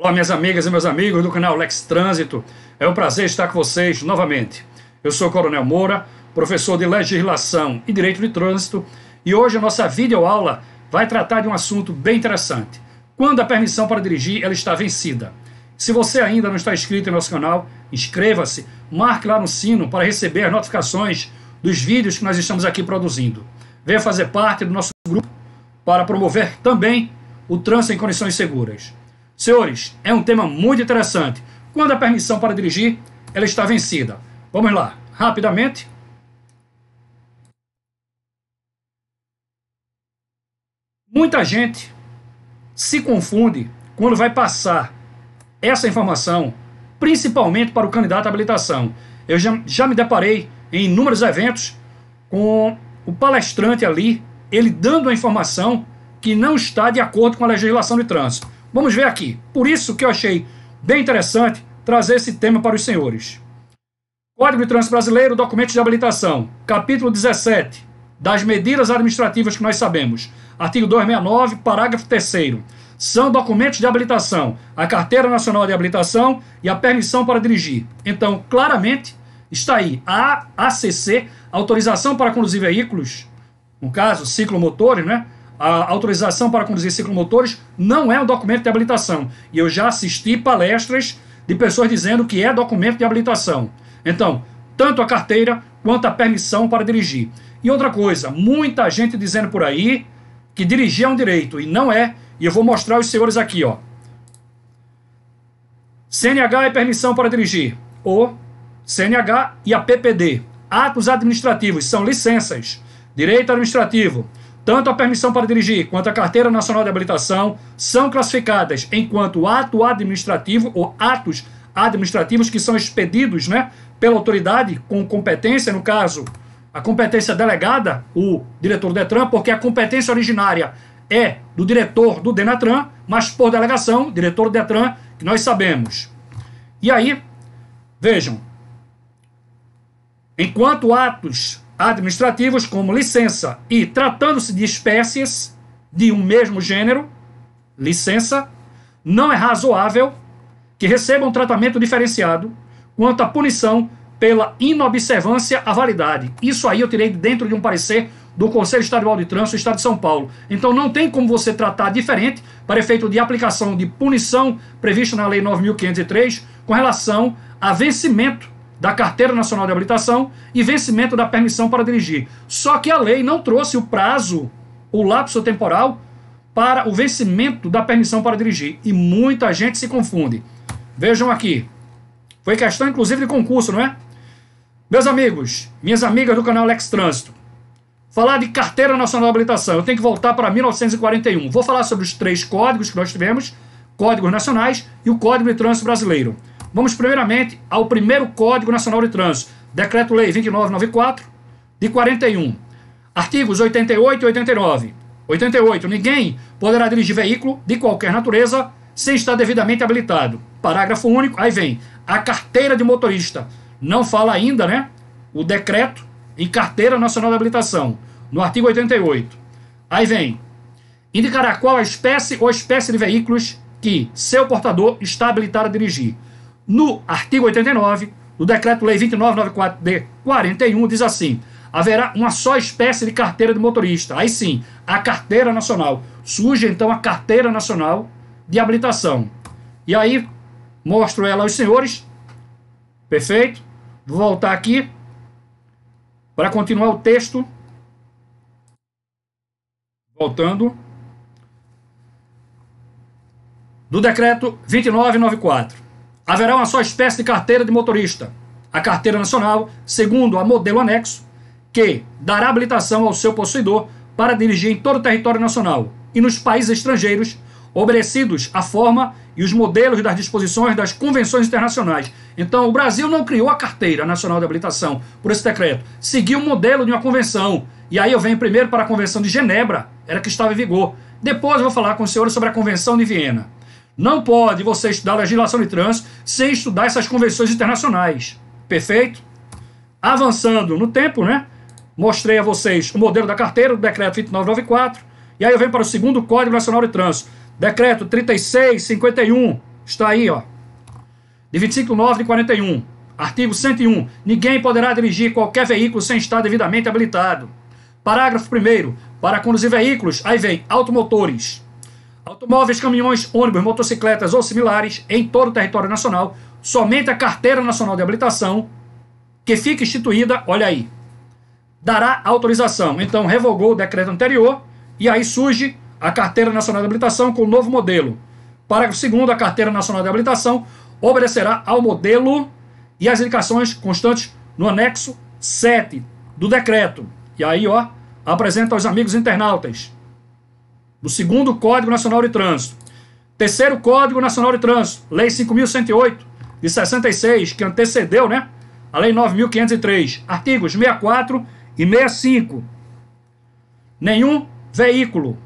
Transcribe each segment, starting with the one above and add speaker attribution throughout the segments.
Speaker 1: Olá, minhas amigas e meus amigos do canal Lex Trânsito. É um prazer estar com vocês novamente. Eu sou o Coronel Moura, professor de Legislação e Direito de Trânsito, e hoje a nossa videoaula vai tratar de um assunto bem interessante. Quando a permissão para dirigir ela está vencida. Se você ainda não está inscrito em nosso canal, inscreva-se, marque lá no sino para receber as notificações dos vídeos que nós estamos aqui produzindo. Venha fazer parte do nosso grupo para promover também o trânsito em condições seguras. Senhores, é um tema muito interessante. Quando a permissão para dirigir ela está vencida. Vamos lá, rapidamente. Muita gente se confunde quando vai passar essa informação, principalmente para o candidato à habilitação. Eu já me deparei em inúmeros eventos com o palestrante ali, ele dando a informação que não está de acordo com a legislação de trânsito. Vamos ver aqui. Por isso que eu achei bem interessante trazer esse tema para os senhores. Código de Trânsito Brasileiro, documentos de habilitação, capítulo 17, das medidas administrativas que nós sabemos. Artigo 269, parágrafo 3º. São documentos de habilitação, a Carteira Nacional de Habilitação e a permissão para dirigir. Então, claramente, está aí a ACC, autorização para conduzir veículos, no caso, ciclomotores, né? A autorização para conduzir ciclomotores não é um documento de habilitação. E eu já assisti palestras de pessoas dizendo que é documento de habilitação. Então, tanto a carteira quanto a permissão para dirigir. E outra coisa, muita gente dizendo por aí que dirigir é um direito, e não é. E eu vou mostrar aos senhores aqui, ó. CNH e permissão para dirigir. O CNH e a PPD. Atos administrativos são licenças. Direito administrativo. Tanto a permissão para dirigir quanto a Carteira Nacional de Habilitação são classificadas enquanto ato administrativo ou atos administrativos que são expedidos, né, pela autoridade com competência, no caso, a competência delegada, o diretor do Detran, porque a competência originária é do diretor do Denatran, mas por delegação, diretor do Detran, que nós sabemos. E aí, vejam, enquanto atos administrativos como licença e tratando-se de espécies de um mesmo gênero, licença, não é razoável que recebam tratamento diferenciado quanto à punição pela inobservância à validade. Isso aí eu tirei dentro de um parecer do Conselho Estadual de Trânsito do Estado de São Paulo. Então não tem como você tratar diferente para efeito de aplicação de punição prevista na Lei 9.503 com relação a vencimento da Carteira Nacional de Habilitação e vencimento da permissão para dirigir. Só que a lei não trouxe o prazo, o lapso temporal para o vencimento da permissão para dirigir. E muita gente se confunde. Vejam aqui. Foi questão, inclusive, de concurso, não é? Meus amigos, minhas amigas do canal Lex Trânsito, falar de Carteira Nacional de Habilitação, eu tenho que voltar para 1941. Vou falar sobre os 3 códigos que nós tivemos, códigos nacionais e o Código de Trânsito Brasileiro. Vamos primeiramente ao primeiro Código Nacional de Trânsito, Decreto-Lei 2994, de 41. Artigos 88 e 89. 88. Ninguém poderá dirigir veículo de qualquer natureza sem estar devidamente habilitado. Parágrafo único, aí vem a carteira de motorista. Não fala ainda, né, o decreto em Carteira Nacional de Habilitação, no artigo 88. Aí vem, indicará qual a espécie ou espécie de veículos que seu portador está habilitado a dirigir. No artigo 89, do Decreto-Lei 2994 de 41, diz assim: haverá uma só espécie de carteira de motorista. Aí sim, a Carteira Nacional. Surge então a Carteira Nacional de Habilitação. E aí, mostro ela aos senhores. Perfeito? Vou voltar aqui para continuar o texto. Voltando. Do Decreto 2994. Haverá uma só espécie de carteira de motorista, a Carteira Nacional, segundo a modelo anexo, que dará habilitação ao seu possuidor para dirigir em todo o território nacional e nos países estrangeiros, obedecidos à forma e os modelos das disposições das convenções internacionais. Então, o Brasil não criou a Carteira Nacional de Habilitação por esse decreto, seguiu o modelo de uma convenção. E aí eu venho primeiro para a Convenção de Genebra, era que estava em vigor. Depois eu vou falar com os senhores sobre a Convenção de Viena. Não pode você estudar legislação de trânsito sem estudar essas convenções internacionais. Perfeito? Avançando no tempo, né? Mostrei a vocês o modelo da carteira, do decreto 2994. E aí eu venho para o segundo Código Nacional de Trânsito. Decreto 3651 está aí, ó, de 25/9/41. Artigo 101. Ninguém poderá dirigir qualquer veículo sem estar devidamente habilitado. Parágrafo 1º. Para conduzir veículos, aí vem automotores, automóveis, caminhões, ônibus, motocicletas ou similares em todo o território nacional, somente a Carteira Nacional de Habilitação, que fica instituída, olha aí, dará autorização. Então, revogou o decreto anterior e aí surge a Carteira Nacional de Habilitação com o novo modelo. Parágrafo 2º. A Carteira Nacional de Habilitação obedecerá ao modelo e as indicações constantes no anexo 7 do decreto. E aí, ó, apresenta aos amigos internautas do 2º Código Nacional de Trânsito. 3º Código Nacional de Trânsito, Lei 5.108, de 66, que antecedeu, né, a Lei 9.503, artigos 64 e 65. Nenhum veículo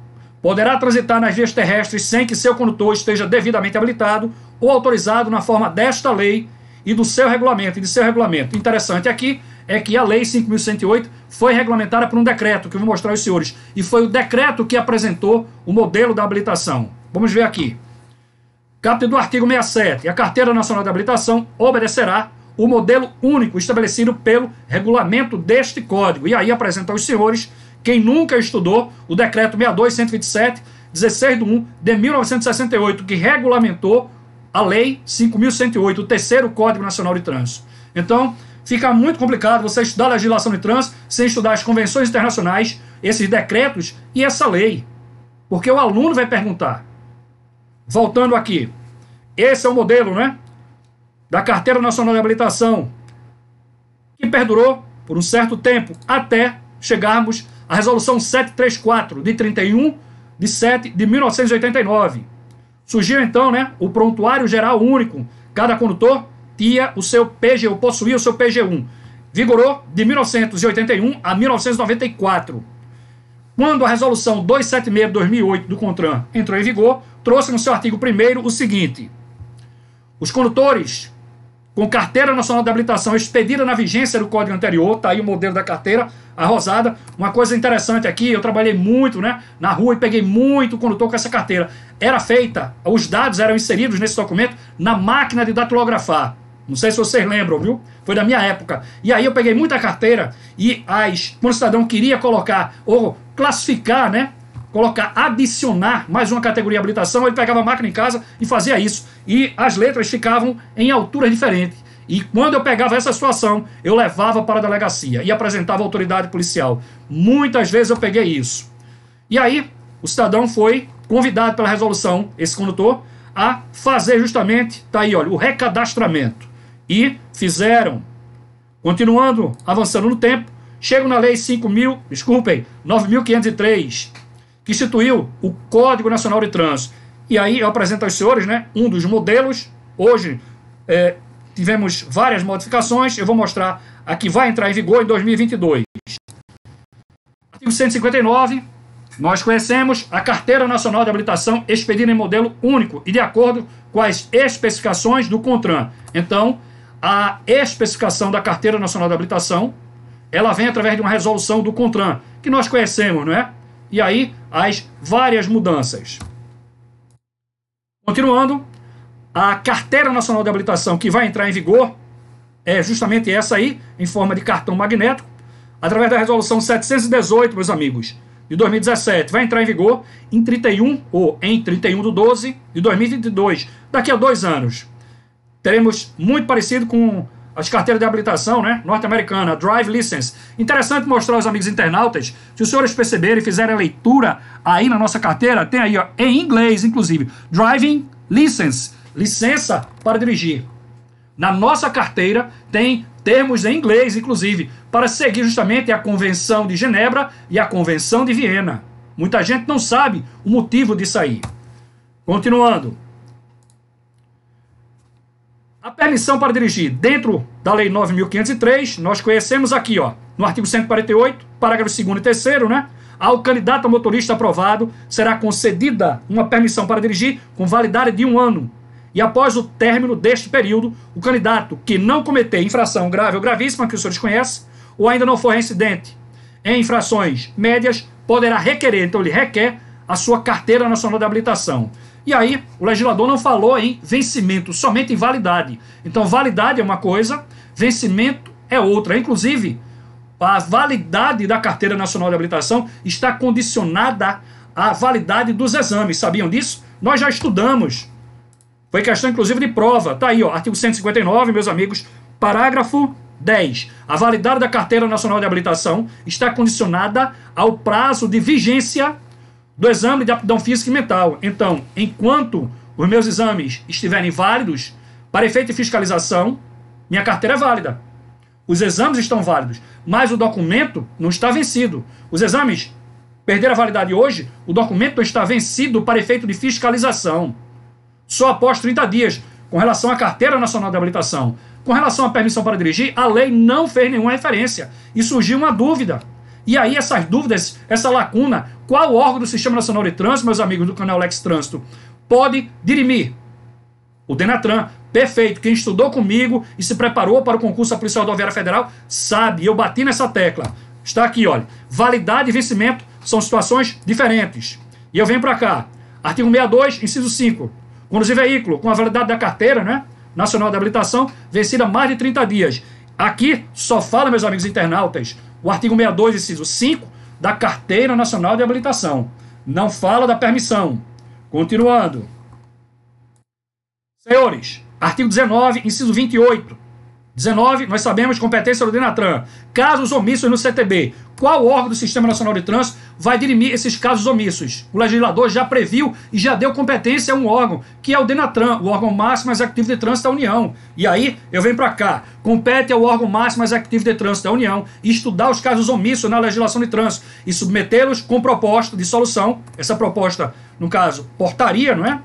Speaker 1: poderá transitar nas vias terrestres sem que seu condutor esteja devidamente habilitado ou autorizado na forma desta lei e do seu regulamento, e de seu regulamento. Interessante aqui é que a Lei 5.108 foi regulamentada por um decreto, que eu vou mostrar aos senhores, e foi o decreto que apresentou o modelo da habilitação. Vamos ver aqui. Caput do artigo 67. A Carteira Nacional de Habilitação obedecerá o modelo único estabelecido pelo regulamento deste código. E aí apresenta aos senhores, quem nunca estudou, o decreto 62.127, 16/1 de 1968, que regulamentou a Lei 5.108, o 3º Código Nacional de Trânsito. Então, fica muito complicado você estudar a legislação de trânsito sem estudar as convenções internacionais, esses decretos e essa lei. Porque o aluno vai perguntar. Voltando aqui. Esse é o modelo, né, da Carteira Nacional de Habilitação, que perdurou por um certo tempo, até chegarmos à Resolução 734, de 31/7 de 1989. Surgiu então, né, o Prontuário Geral Único. Cada condutor tinha o seu PGU, possuía o seu PG1. Vigorou de 1981 a 1994. Quando a Resolução 276 de 2008 do CONTRAN entrou em vigor, trouxe no seu artigo 1º o seguinte: os condutores com Carteira Nacional de Habilitação expedida na vigência do código anterior, está aí o modelo da carteira, a rosada. Uma coisa interessante aqui, eu trabalhei muito, né, na rua e peguei muito condutor com essa carteira. Era feita, os dados eram inseridos nesse documento na máquina de datilografar. Não sei se vocês lembram, viu? Foi da minha época. E aí eu peguei muita carteira e quando o cidadão queria colocar ou classificar, né, colocar, adicionar mais uma categoria de habilitação, ele pegava a máquina em casa e fazia isso. E as letras ficavam em alturas diferentes. E quando eu pegava essa situação, eu levava para a delegacia e apresentava à autoridade policial. Muitas vezes eu peguei isso. E aí, o cidadão foi convidado pela resolução, esse condutor, a fazer justamente, tá aí, olha, o recadastramento. E fizeram. Continuando, avançando no tempo, chegam na Lei 9.503, que instituiu o Código Nacional de Trânsito. E aí eu apresento aos senhores, né, um dos modelos. Hoje tivemos várias modificações. Eu vou mostrar a que vai entrar em vigor em 2022. Artigo 159, nós conhecemos a Carteira Nacional de Habilitação expedida em modelo único e de acordo com as especificações do CONTRAN. Então, a especificação da Carteira Nacional de Habilitação, ela vem através de uma resolução do CONTRAN, que nós conhecemos, não é? E aí, as várias mudanças. Continuando, a Carteira Nacional de Habilitação que vai entrar em vigor é justamente essa aí, em forma de cartão magnético, através da Resolução 718, meus amigos, de 2017. Vai entrar em vigor em 31/12 de 2022, daqui a 2 anos. Teremos muito parecido com as carteiras de habilitação, né, norte-americana, Drive License. Interessante mostrar aos amigos internautas, se os senhores perceberem e fizerem a leitura aí na nossa carteira, tem aí, ó, em inglês, inclusive, Driving License, licença para dirigir. Na nossa carteira tem termos em inglês, inclusive, para seguir justamente a Convenção de Genebra e a Convenção de Viena. Muita gente não sabe o motivo disso aí. Continuando. A permissão para dirigir dentro da Lei 9.503, nós conhecemos aqui, ó, no artigo 148, parágrafo 2º e 3º, né? Ao candidato a motorista aprovado será concedida uma permissão para dirigir com validade de 1 ano. E após o término deste período, o candidato que não cometer infração grave ou gravíssima, que os senhores conhecem, ou ainda não for reincidente em infrações médias, poderá requerer, então ele requer, a sua Carteira Nacional de Habilitação. E aí, o legislador não falou em vencimento, somente em validade. Então, validade é uma coisa, vencimento é outra. Inclusive, a validade da Carteira Nacional de Habilitação está condicionada à validade dos exames. Sabiam disso? Nós já estudamos. Foi questão, inclusive, de prova. Tá aí, ó, artigo 159, meus amigos, parágrafo 10. A validade da Carteira Nacional de Habilitação está condicionada ao prazo de vigência do exame de aptidão física e mental. Então, enquanto os meus exames estiverem válidos, para efeito de fiscalização, minha carteira é válida. Os exames estão válidos, mas o documento não está vencido. Os exames perderam a validade hoje, o documento não está vencido para efeito de fiscalização. Só após 30 dias, com relação à Carteira Nacional de Habilitação. Com relação à permissão para dirigir, a lei não fez nenhuma referência. E surgiu uma dúvida. E aí essas dúvidas, essa lacuna, qual órgão do Sistema Nacional de Trânsito, meus amigos do canal Lex Trânsito, pode dirimir? O Denatran. Perfeito. Quem estudou comigo e se preparou para o concurso da Polícia Rodoviária Federal sabe, eu bati nessa tecla. Está aqui, olha. Validade e vencimento são situações diferentes. E eu venho para cá. Artigo 62, inciso 5. Conduzir veículo com a validade da carteira, né, nacional de habilitação, vencida há mais de 30 dias. Aqui só fala, meus amigos internautas, o artigo 62, inciso 5, da Carteira Nacional de Habilitação. Não fala da permissão. Continuando. Senhores, artigo 19, inciso 28. 19, nós sabemos, competência do Denatran. Casos omissos no CTB. Qual órgão do Sistema Nacional de Trânsito vai dirimir esses casos omissos? O legislador já previu e já deu competência a um órgão, que é o Denatran, o órgão máximo executivo de trânsito da União. E aí, eu venho para cá. Compete ao órgão máximo executivo de trânsito da União estudar os casos omissos na legislação de trânsito e submetê-los com proposta de solução. Essa proposta, no caso, portaria, não é?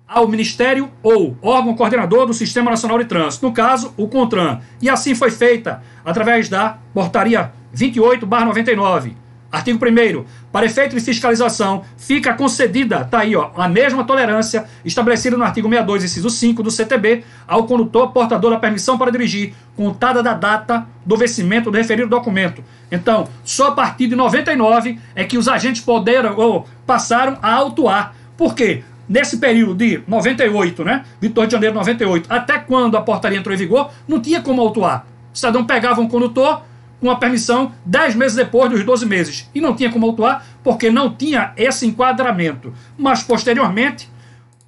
Speaker 1: Ao Ministério ou órgão coordenador do Sistema Nacional de Trânsito, no caso, o CONTRAN. E assim foi feita através da portaria 28/99. Artigo 1º. Para efeito de fiscalização, fica concedida, tá aí, ó, a mesma tolerância estabelecida no artigo 62, inciso 5 do CTB, ao condutor portador da permissão para dirigir, contada da data do vencimento do referido documento. Então, só a partir de 99 é que os agentes poderam ou passaram a autuar. Por quê? Nesse período de 98, né? 22 de janeiro de 98, até quando a portaria entrou em vigor, não tinha como autuar. O cidadão pegava um condutor com a permissão 10 meses depois dos 12 meses. E não tinha como autuar porque não tinha esse enquadramento. Mas, posteriormente,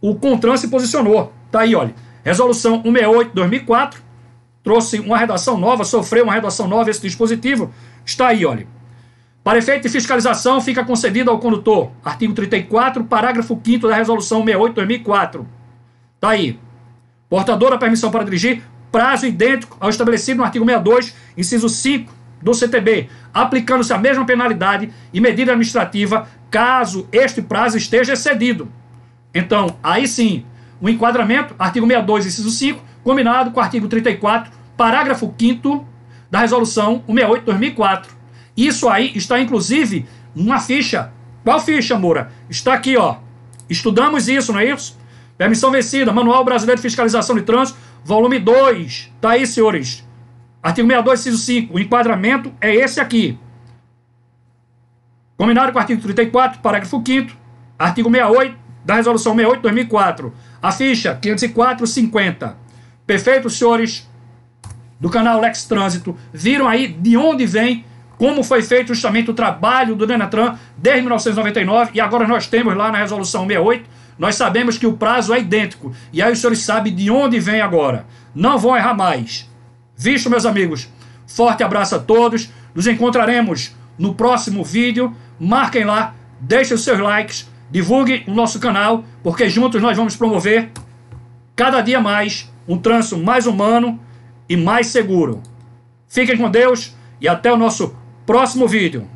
Speaker 1: o CONTRAN se posicionou. Tá aí, olha. Resolução 168/2004 trouxe uma redação nova, sofreu uma redação nova esse dispositivo. Está aí, olha. Para efeito de fiscalização, fica concedido ao condutor. Artigo 34, parágrafo 5º da Resolução 168/2004. Está aí. Portador da permissão para dirigir, prazo idêntico ao estabelecido no artigo 62, inciso 5 do CTB, aplicando-se a mesma penalidade e medida administrativa caso este prazo esteja excedido. Então, aí sim, o enquadramento, artigo 62, inciso 5, combinado com o artigo 34, parágrafo 5º da Resolução 168/2004. Isso aí está, inclusive, numa ficha. Qual ficha, Moura? Está aqui, ó. Estudamos isso, não é isso? Permissão vencida, Manual Brasileiro de Fiscalização de Trânsito, volume 2. Está aí, senhores. Artigo 62, inciso 5. O enquadramento é esse aqui. Combinado com o artigo 34, parágrafo 5º, artigo 68 da Resolução 168/2004. A ficha 504/50. Perfeito, senhores do canal Lex Trânsito. Viram aí de onde vem, como foi feito justamente o trabalho do Denatran desde 1999, e agora nós temos lá na Resolução 68, nós sabemos que o prazo é idêntico, e aí os senhores sabem de onde vem agora. Não vão errar mais. Visto, meus amigos? Forte abraço a todos, nos encontraremos no próximo vídeo, marquem lá, deixem os seus likes, divulguem o nosso canal, porque juntos nós vamos promover cada dia mais um trânsito mais humano e mais seguro. Fiquem com Deus e até o nosso próximo vídeo.